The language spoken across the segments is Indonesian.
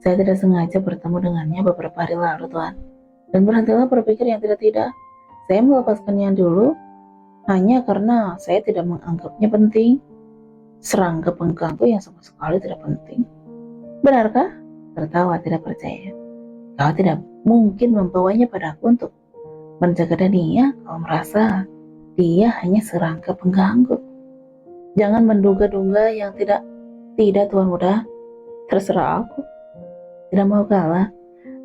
Saya tidak sengaja bertemu dengannya beberapa hari lalu, Tuan. Dan berhentilah berpikir yang tidak-tidak. Saya melepaskannya dulu hanya karena saya tidak menganggapnya penting. Serangga pengganggu yang sama sekali tidak penting. Benarkah? Tertawa tidak percaya. Kau tidak mungkin membawanya padaku untuk menjaga Dania kalau merasa dia hanya serangga pengganggu. Jangan menduga-duga yang tidak Tuan Muda. Terserah aku. Tidak mau kalah.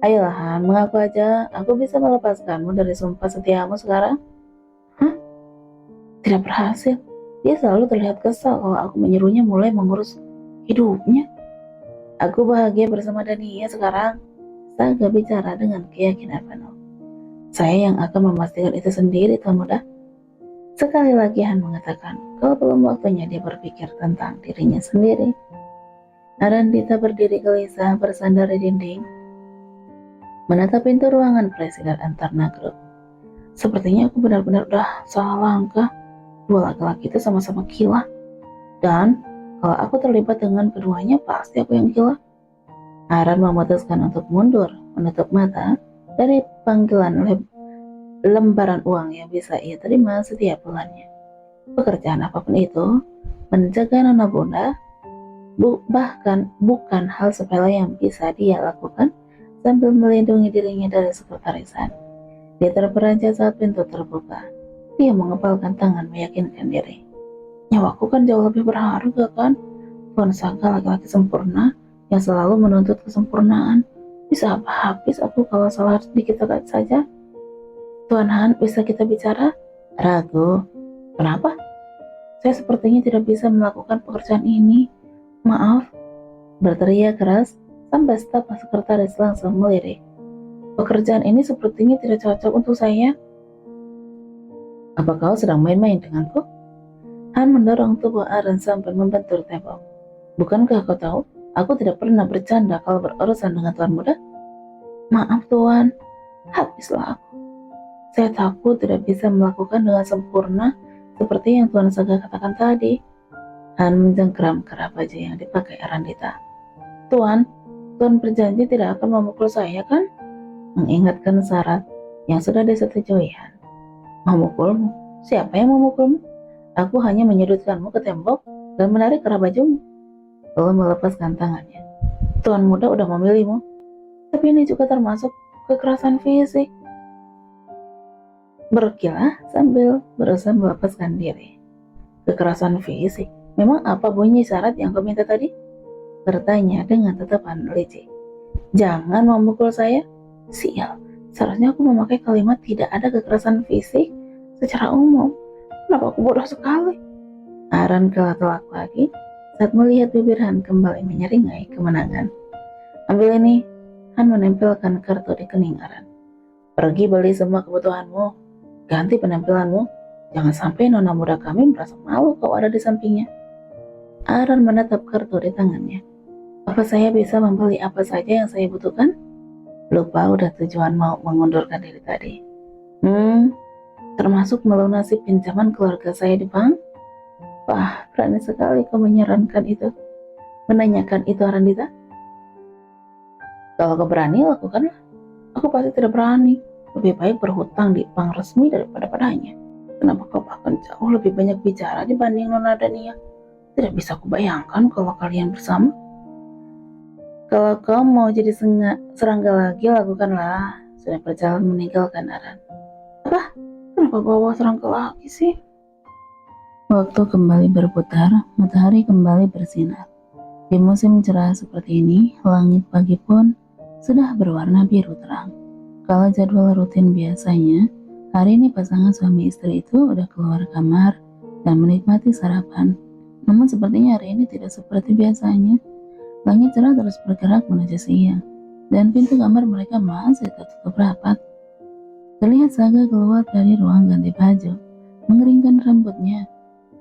Ayolah Han, mengaku aja aku bisa melepaskanmu dari sumpah setiamu sekarang. Hah? Tidak berhasil. Dia selalu terlihat kesal kalau aku menyuruhnya mulai mengurus hidupnya. Aku bahagia bersama Dania sekarang. Saga bicara dengan keyakinan penuh. Saya yang akan memastikan itu sendiri, Tuan Muda. Sekali lagi Han mengatakan kalau belum waktunya dia berpikir tentang dirinya sendiri. Arandita berdiri gelisah bersandar di dinding, menatap pintu ruangan presiden Antarna Group. Sepertinya aku benar-benar udah salah langkah. Dua laki-laki itu sama-sama gila. Dan kalau aku terlibat dengan keduanya, pasti aku yang gila. Aran memutuskan untuk mundur, menutup mata dari panggilan lembaran uang yang bisa ia terima setiap bulannya. Pekerjaan apapun itu, menjaga nona bunda, bahkan bukan hal sepele yang bisa dia lakukan sambil melindungi dirinya dari sekretarisan. Dia terperanjat saat pintu terbuka. Dia mengepalkan tangan meyakinkan diri. Nyawaku kan jauh lebih berharga kan? Tuan Saga laki-laki sempurna yang selalu menuntut kesempurnaan. Bisa habis aku kalau salah sedikit saja. Tuan Han, bisa kita bicara? Ragu. Kenapa? Saya sepertinya tidak bisa melakukan pekerjaan ini. Maaf. Berteriak keras sampai staf sekretaris langsung melirik. Pekerjaan ini sepertinya tidak cocok untuk saya. Apa kau sedang main-main denganku? Han mendorong tubuh Aaron sampai membentur tembok. Bukankah kau tahu, aku tidak pernah bercanda kalau berurusan dengan Tuan Muda? Maaf Tuan, habislah aku. Saya takut tidak bisa melakukan dengan sempurna seperti yang Tuan Saga katakan tadi. Han menjengkram kerap baju yang dipakai Arandita. Tuan berjanji tidak akan memukul saya kan? Mengingatkan syarat yang sudah disetujui Han. Memukulmu? Siapa yang memukulmu? Aku hanya menyudutkanmu ke tembok dan menarik kerah bajumu. Lalu melepaskan tangannya. Tuan Muda udah memilihmu. Tapi ini juga termasuk kekerasan fisik. Berkilah sambil berusaha melepaskan diri. Kekerasan fisik? Memang apa bunyi syarat yang kau minta tadi? Bertanya dengan tatapan licik. Jangan memukul saya. Sial, seharusnya aku memakai kalimat tidak ada kekerasan fisik secara umum. Kenapa aku bodoh sekali? Aran kelak-kelak lagi saat melihat bibir Han kembali menyeringai kemenangan. Ambil ini. Han menempelkan kartu di kening Aran. Pergi beli semua kebutuhanmu. Ganti penampilanmu. Jangan sampai nona muda kami merasa malu kau ada di sampingnya. Aran menatap kartu di tangannya. Apa saya bisa membeli apa saja yang saya butuhkan? Lupa udah tujuan mau mengundurkan diri tadi. Termasuk melunasi pinjaman keluarga saya di bank? Wah, berani sekali kau menyarankan itu. Menanyakan itu Arandita? Kalau kau berani, lakukanlah. Aku pasti tidak berani. Lebih baik berhutang di bank resmi daripada padanya. Kenapa kau bahkan jauh lebih banyak bicara dibanding Nona Dania? Tidak bisa kubayangkan kalau kalian bersama. Kalau kau mau jadi serangga lagi, lakukanlah. Sudah berjalan meninggalkan Aran. Apa? Kenapa bawa serangga lagi sih? Waktu kembali berputar, matahari kembali bersinar. Di musim cerah seperti ini, langit pagi pun sudah berwarna biru terang. Kalau jadwal rutin biasanya, hari ini pasangan suami istri itu udah keluar kamar dan menikmati sarapan. Namun sepertinya hari ini tidak seperti biasanya. Langit cerah terus bergerak menuju siang, dan pintu kamar mereka masih tertutup rapat. Terlihat Saga keluar dari ruang ganti baju, mengeringkan rambutnya.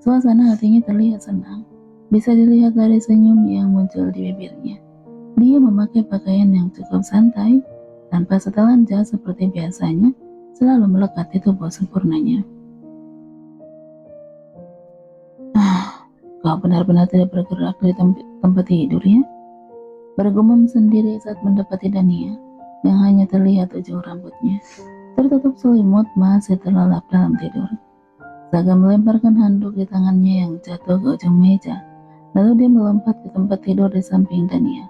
Suasana hatinya terlihat senang. Bisa dilihat dari senyum yang muncul di bibirnya. Dia memakai pakaian yang cukup santai, tanpa setelan jas seperti biasanya, selalu melekat di tubuh sempurnanya. Kau benar-benar tidak bergerak dari tempat tidur ya? bergumam sendiri saat mendapati Dania yang hanya terlihat ujung rambutnya tertutup selimut masih terlelap dalam tidur. Saga melemparkan handuk di tangannya yang jatuh ke ujung meja, lalu dia melompat ke tempat tidur di samping Dania.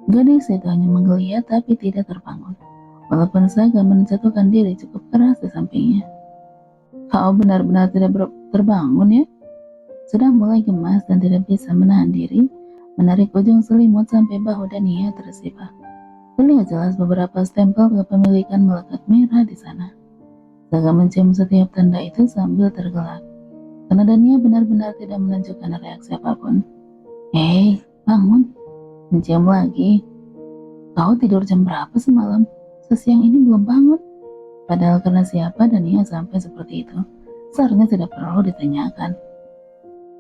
Gadis itu hanya menggeliat tapi tidak terbangun, walaupun Saga menjatuhkan diri cukup keras di sampingnya. Kau benar-benar tidak terbangun ya? Sudah mulai gemas dan tidak bisa menahan diri, menarik ujung selimut sampai bahu Dania tersibak. Terlihat jelas beberapa stempel kepemilikan melekat merah di sana. Saga mencium setiap tanda itu sambil tergelak, karena Dania benar-benar tidak menunjukkan reaksi apapun. Hei, bangun, mencium lagi. Kau tidur jam berapa semalam? Sesiang ini belum bangun. Padahal karena siapa Dania sampai seperti itu, seharusnya tidak perlu ditanyakan.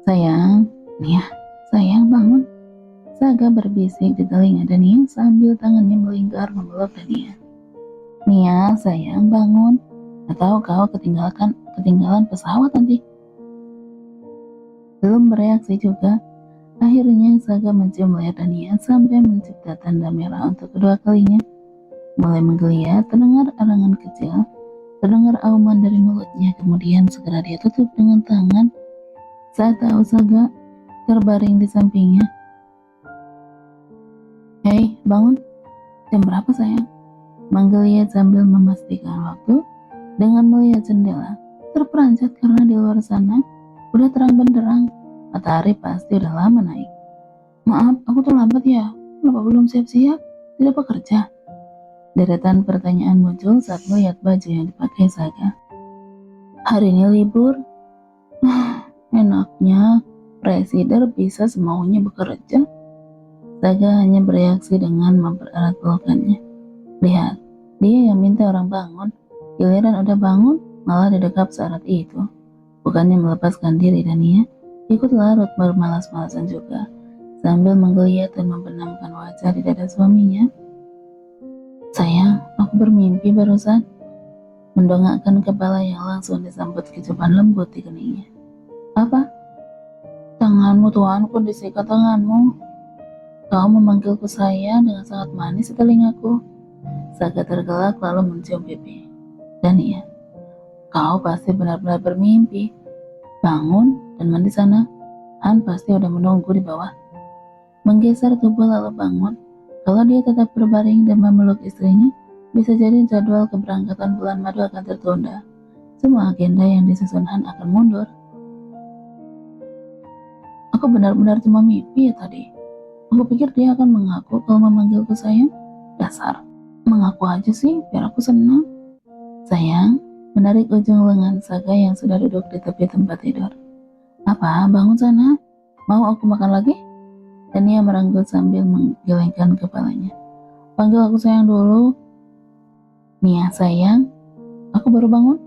Sayang, Nia, sayang bangun. Saga berbisik di telinga Dania sambil tangannya melingkar memeluk Dania. Nia, sayang bangun. Atau kau ketinggalan pesawat nanti. Belum bereaksi juga, akhirnya Saga mencium leher Dania sampai mencipta tanda merah untuk kedua kalinya. Mulai menggeliat, terdengar arangan kecil, terdengar auman dari mulutnya, kemudian segera dia tutup dengan tangan saat tahu Saga terbaring di sampingnya. Hei, bangun. Jam berapa sayang? Manggil ia sambil memastikan waktu dengan melihat jendela. Terperanjat karena di luar sana udah terang benderang. Matahari pasti udah lama naik. Maaf, aku terlambat ya. Kenapa belum siap-siap? Tidak bekerja? Deretan pertanyaan muncul saat melihat baju yang dipakai Saga. Hari ini libur. Enaknya presiden bisa semaunya bekerja. Saga hanya bereaksi dengan mempererat pelukannya. Lihat, dia yang minta orang bangun. Giliran udah bangun, malah didekap saat itu. Bukannya melepaskan diri Dania, ikut larut bermalas-malasan juga, sambil menggeliat dan membenamkan wajah di dada suaminya. Sayang, aku bermimpi barusan. Mendongakkan kepala yang langsung disambut kecupan lembut di keningnya. Apa? Tanganmu tuanku, disikat tanganmu. Kau memanggilku sayang dengan sangat manis di telingaku. Saga tergelak lalu mencium pipi. Dania, kau pasti benar-benar bermimpi. Bangun dan mandi sana. Han pasti udah menunggu di bawah. Menggeser tubuh lalu bangun. Kalau dia tetap berbaring dan memeluk istrinya, bisa jadi jadwal keberangkatan bulan madu akan tertunda. Semua agenda yang disusun Han akan mundur. Aku benar-benar cuma mimpi ya tadi. Aku pikir dia akan mengaku kalau memanggilku sayang. Dasar. Mengaku aja sih, biar aku senang. Sayang, menarik ujung lengan Saga yang sudah duduk di tepi tempat tidur. Apa, bangun sana? Mau aku makan lagi? Dania merangkul sambil menggelengkan kepalanya. Panggil aku sayang dulu. Nia sayang, aku baru bangun.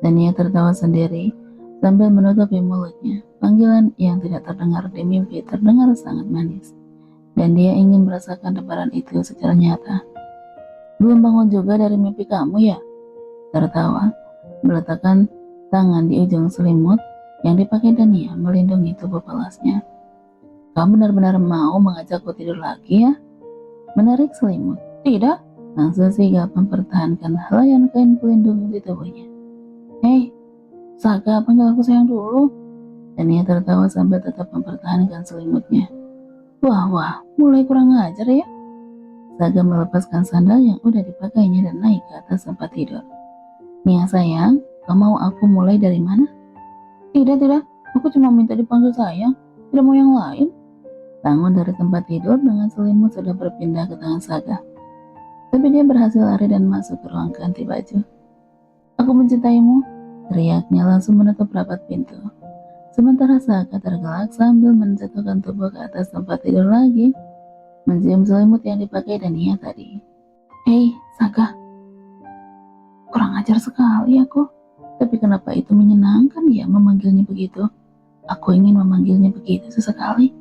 Dania tertawa sendiri sambil menutupi mulutnya. Panggilan yang tidak terdengar di mimpi terdengar sangat manis. Dan dia ingin merasakan debaran itu secara nyata. Belum bangun juga dari mimpi kamu ya? Tertawa, meletakkan tangan di ujung selimut yang dipakai Dania melindungi tubuh pelasnya. Kamu benar-benar mau mengajakku tidur lagi ya? Menarik selimut. Tidak, langsung sigap mempertahankan helaian kain pelindung di tubuhnya. Hei, Saga, panggil aku sayang dulu. Dania tertawa sambil tetap mempertahankan selimutnya. Wah, mulai kurang ajar ya. Saga melepaskan sandal yang udah dipakainya dan naik ke atas tempat tidur. Nia sayang, kau mau aku mulai dari mana? Tidak, aku cuma minta dipanggil sayang, tidak mau yang lain. Bangun dari tempat tidur dengan selimut sudah berpindah ke tangan Saga. Tapi dia berhasil lari dan masuk ke ruang ganti baju. Aku mencintaimu, teriaknya langsung menutup rapat pintu. Sementara Saga tergelak sambil menjatuhkan tubuh ke atas tempat tidur lagi, mencium selimut yang dipakai Dania tadi. Hei, Saga. Kurang ajar sekali aku. Tapi kenapa itu menyenangkan ya memanggilnya begitu? Aku ingin memanggilnya begitu sesekali.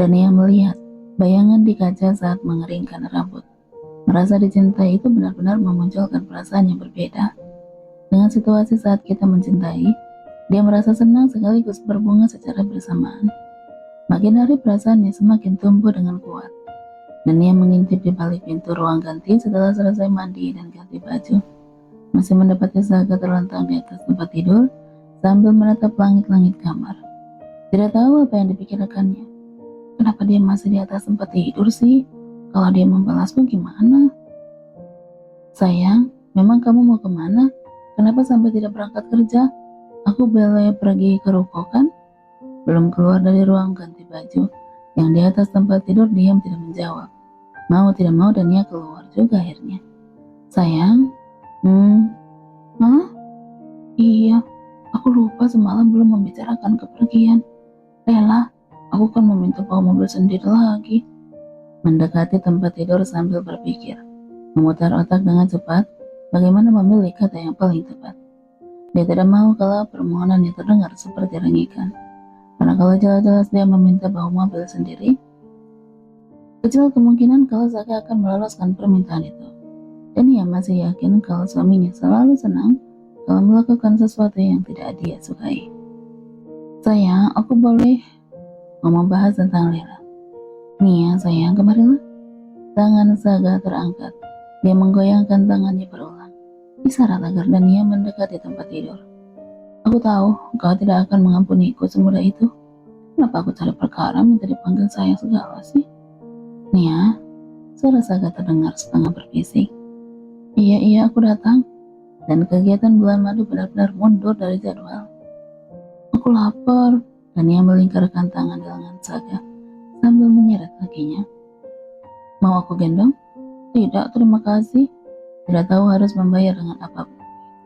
Dania melihat bayangan di kaca saat mengeringkan rambut. Merasa dicintai itu benar-benar memunculkan perasaan yang berbeda. Dengan situasi saat kita mencintai, dia merasa senang sekaligus berbunga secara bersamaan. Makin hari perasaannya semakin tumbuh dengan kuat. Dania mengintip di balik pintu ruang ganti setelah selesai mandi dan ganti baju. Masih mendapati Saga terlentang di atas tempat tidur sambil menatap langit-langit kamar. Tidak tahu apa yang dipikirkannya. Kenapa dia masih di atas tempat tidur sih? Kalau dia membalasku gimana? Sayang, memang kamu mau kemana? Kenapa sampai tidak berangkat kerja? Aku boleh pergi ke ruko kan? Belum keluar dari ruang ganti baju, yang di atas tempat tidur diam tidak menjawab. Mau tidak mau Dania keluar juga akhirnya. Sayang, hah? Iya, aku lupa semalam belum membicarakan kepergian. Rela, aku kan meminta bawa mobil sendiri lagi. Mendekati tempat tidur sambil berpikir, memutar otak dengan cepat, bagaimana memilih kata yang paling tepat. Dia tidak mau kalau permohonannya terdengar seperti rengikan. Karena kalau jelas-jelas dia meminta bawa mobil sendiri, kecil kemungkinan kalau Saga akan meloloskan permintaan itu. Dan ia masih yakin kalau suaminya selalu senang kalau melakukan sesuatu yang tidak dia sukai. Sayang, aku boleh ngomong bahas tentang Lela. Nia, sayang, kemarilah. Tangan Saga terangkat. Dia menggoyangkan tangannya berulang. Isyarat agar Dania mendekati tempat tidur. Aku tahu kau tidak akan mengampuniku semudah itu. Kenapa aku cari perkara minta dipanggil sayang segala sih? Nia, suara Saga terdengar setengah berbisik. Iya, aku datang. Dan kegiatan bulan madu benar-benar mundur dari jadwal. Aku lapar. Dania melingkarkan tangan di lengan Saga sambil menyeret kakinya. Mau aku gendong? Tidak, terima kasih. Tidak tahu harus membayar dengan apapun.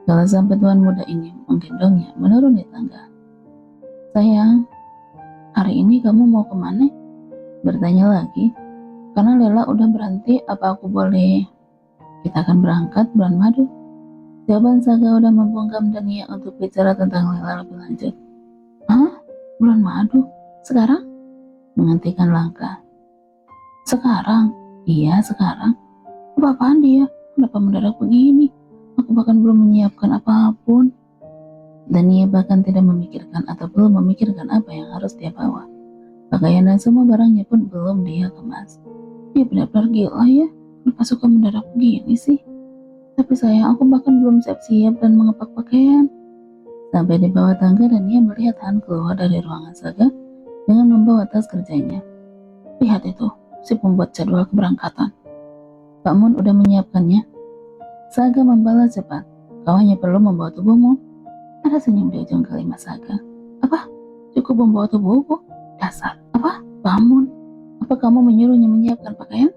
Kalau sampai tuan muda ini menggendongnya menuruni tangga. Sayang, hari ini kamu mau kemana? Bertanya lagi. Karena Lela udah berhenti, apa aku boleh? Kita akan berangkat bulan madu. Jawaban Saga udah membungkam Dania untuk bicara tentang Lela lebih lanjut. Hah? Bulan madu? Sekarang? Menghentikan langkah. Sekarang? Iya, sekarang. Apa-apaan dia? Kenapa mendadak begini? Aku bahkan belum menyiapkan apapun. Dania bahkan tidak memikirkan atau belum memikirkan apa yang harus dia bawa. Pakaian dan semua barangnya pun belum dia kemas. Dia benar-benar gila ya. Kenapa suka mendadak begini sih? Tapi sayang, aku bahkan belum siap-siap dan mengepak pakaian. Sampai di bawah tangga dan dia melihat Han keluar dari ruangan Saga dengan membawa tas kerjanya. Lihat itu, si pembuat jadwal keberangkatan. Pak Mun udah menyiapkannya. Saga membalas cepat. Kau hanya perlu membawa tubuhmu. Ada senyum di ujung kalimat Saga. Apa? Cukup membawa tubuhku? Dasar. Apa? Pak Mun? Apa kamu menyuruhnya menyiapkan pakaian?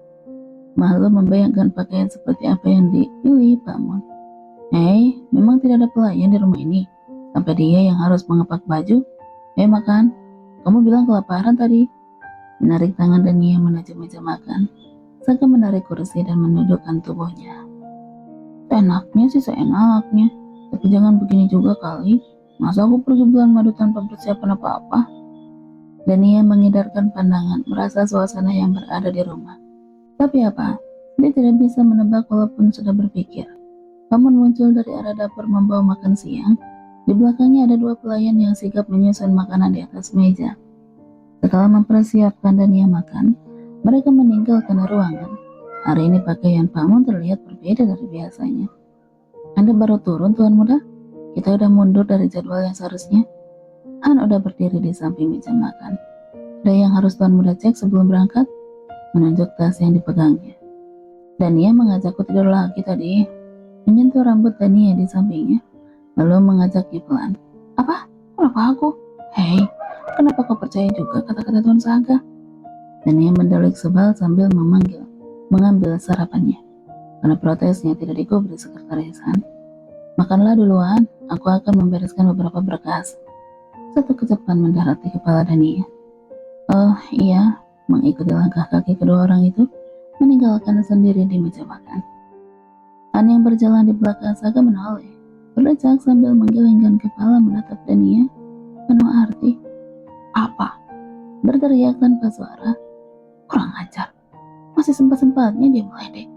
Malu membayangkan pakaian seperti apa yang dipilih Pak Mun. Hei, memang tidak ada pelayan di rumah ini. Sampai dia yang harus mengepak baju. Makan. Kamu bilang kelaparan tadi. Menarik tangan Dania menuju meja makan. Saga menarik kursi dan menundukkan tubuhnya. Enaknya sih seenaknya. Tapi jangan begini juga kali. Masa aku pergi bulan madu tanpa persiapan apa-apa? Dania mengidarkan pandangan, merasa suasana yang berada di rumah. Tapi apa? Dia tidak bisa menebak walaupun sudah berpikir. Pamun muncul dari arah dapur membawa makan siang. Di belakangnya ada dua pelayan yang sigap menyusun makanan di atas meja. Setelah mempersiapkan Dania makan, mereka meninggalkan ruangan. Hari ini pakaian Pamun terlihat berbeda dari biasanya. Anda baru turun, Tuan Muda? Kita udah mundur dari jadwal yang seharusnya. Han udah berdiri di samping meja makan. Ada yang harus Tuan Muda cek sebelum berangkat? Menunjuk tas yang dipegangnya. Dania mengajakku tidur lagi tadi. Menyentuh rambut Dania di sampingnya, lalu mengajaknya pelan. Apa? Kenapa aku? Hei, kenapa kau percaya juga kata-kata Tuan Saga? Dania mendelik sebal sambil mengambil sarapannya. Karena protesnya tidak digubris sekretarisan. Makanlah duluan, aku akan membereskan beberapa berkas. Satu kecapan mendarat di kepala Dania. Oh iya, mengikuti langkah kaki kedua orang itu, meninggalkan sendiri di meja makan. Han yang berjalan di belakang Saga menoleh, berdecak sambil menggelengkan kepala menatap Dania penuh arti. Apa? Berteriak tanpa suara. Kurang ajar. Masih sempat-sempatnya dia meledek.